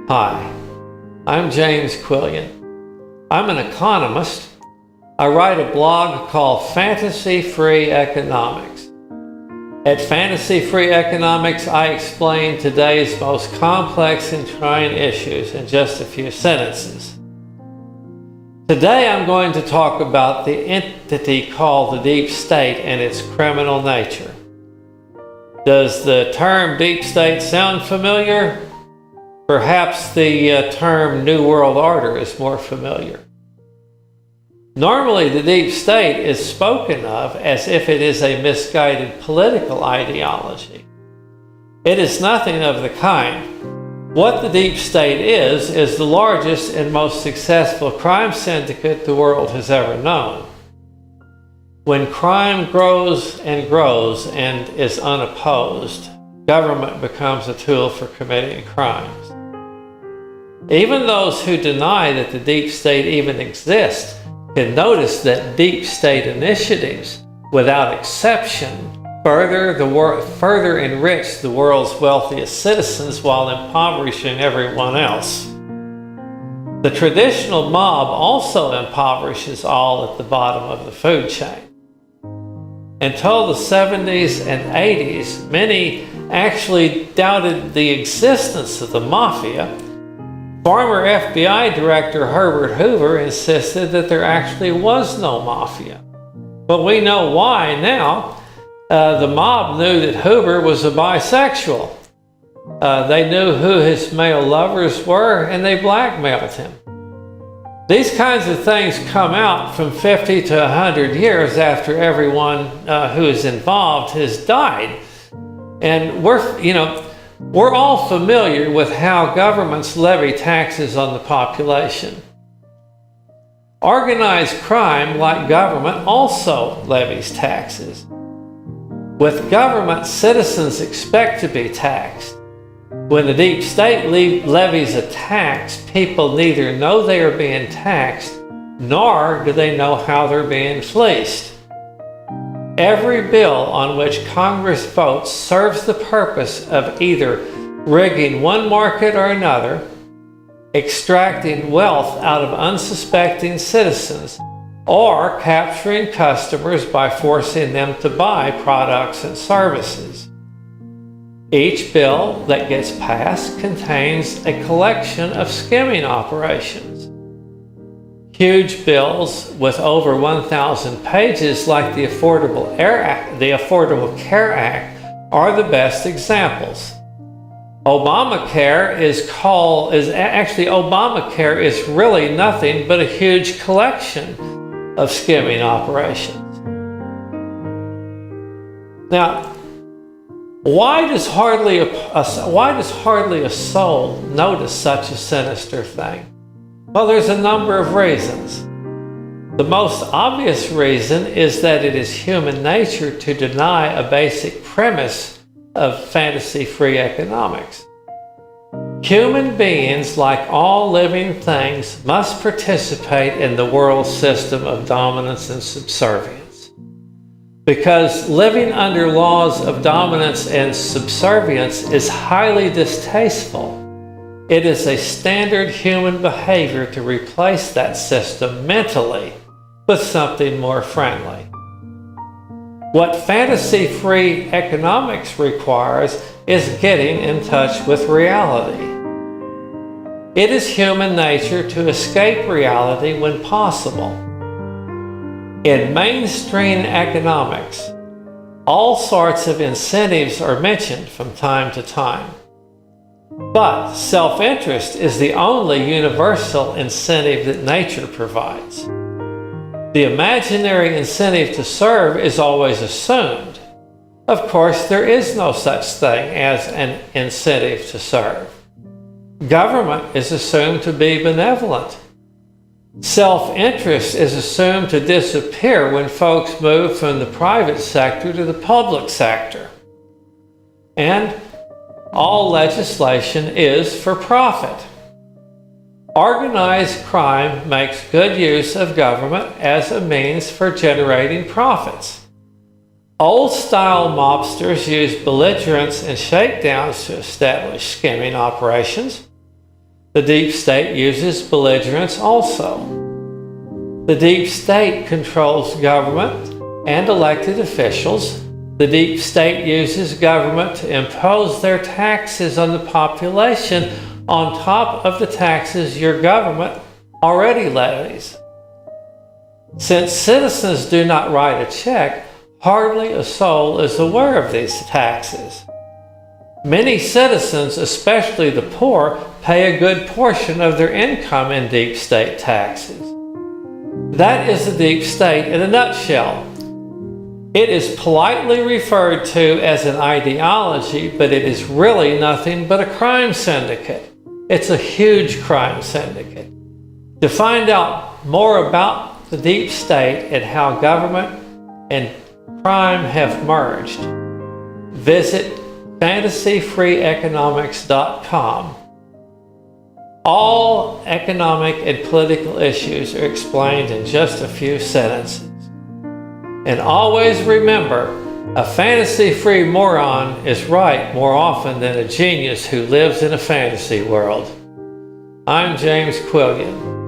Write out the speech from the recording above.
Hi, I'm James Quillian. I'm an economist. I write a blog called Fantasy Free Economics. At Fantasy Free Economics, I explain today's most complex and trying issues in just a few sentences. Today I'm going to talk about the entity called the deep state and its criminal nature. Does the term deep state sound familiar? Perhaps the term New World Order is more familiar. Normally, the deep state is spoken of as if it is a misguided political ideology. It is nothing of the kind. What the deep state is the largest and most successful crime syndicate the world has ever known. When crime grows and is unopposed, government becomes a tool for committing crimes. Even those who deny that the deep state even exists can notice that deep state initiatives, without exception, further enrich the world's wealthiest citizens while impoverishing everyone else. The traditional mob also impoverishes all at the bottom of the food chain. Until the 70s and 80s, many actually doubted the existence of the mafia. Former FBI Director Herbert Hoover insisted that there actually was no mafia. But we know why now. The mob knew that Hoover was a bisexual. They knew who his male lovers were, and they blackmailed him. These kinds of things come out from 50 to 100 years after everyone who is involved has died. And we're all familiar with how governments levy taxes on the population. Organized crime, like government, also levies taxes. With government, citizens expect to be taxed. When the deep state levies a tax, people neither know they are being taxed, nor do they know how they're being fleeced. Every bill on which Congress votes serves the purpose of either rigging one market or another, extracting wealth out of unsuspecting citizens, or capturing customers by forcing them to buy products and services. Each bill that gets passed contains a collection of skimming operations. Huge bills with over 1,000 pages like the Affordable Care Act are the best examples. Obamacare is really nothing but a huge collection of skimming operations. Now, why does hardly a soul notice such a sinister thing? Well, there's a number of reasons. The most obvious reason is that it is human nature to deny a basic premise of fantasy-free economics. Human beings, like all living things, must participate in the world system of dominance and subservience. Because living under laws of dominance and subservience is highly distasteful, it is a standard human behavior to replace that system mentally with something more friendly. What fantasy-free economics requires is getting in touch with reality. It is human nature to escape reality when possible. In mainstream economics, all sorts of incentives are mentioned from time to time. But self-interest is the only universal incentive that nature provides. The imaginary incentive to serve is always assumed. Of course, there is no such thing as an incentive to serve. Government is assumed to be benevolent. Self-interest is assumed to disappear when folks move from the private sector to the public sector. And all legislation is for profit. Organized crime makes good use of government as a means for generating profits. Old-style mobsters use belligerence and shakedowns to establish skimming operations. The deep state uses belligerence also. The deep state controls government and elected officials. The deep state uses government to impose their taxes on the population on top of the taxes your government already levies. Since citizens do not write a check, hardly a soul is aware of these taxes. Many citizens, especially the poor, pay a good portion of their income in deep state taxes. That is the deep state in a nutshell. It is politely referred to as an ideology, but it is really nothing but a crime syndicate. It's a huge crime syndicate. To find out more about the deep state and how government and crime have merged, visit fantasyfreeeconomics.com. All economic and political issues are explained in just a few sentences. And always remember, a fantasy-free moron is right more often than a genius who lives in a fantasy world. I'm James Quillian.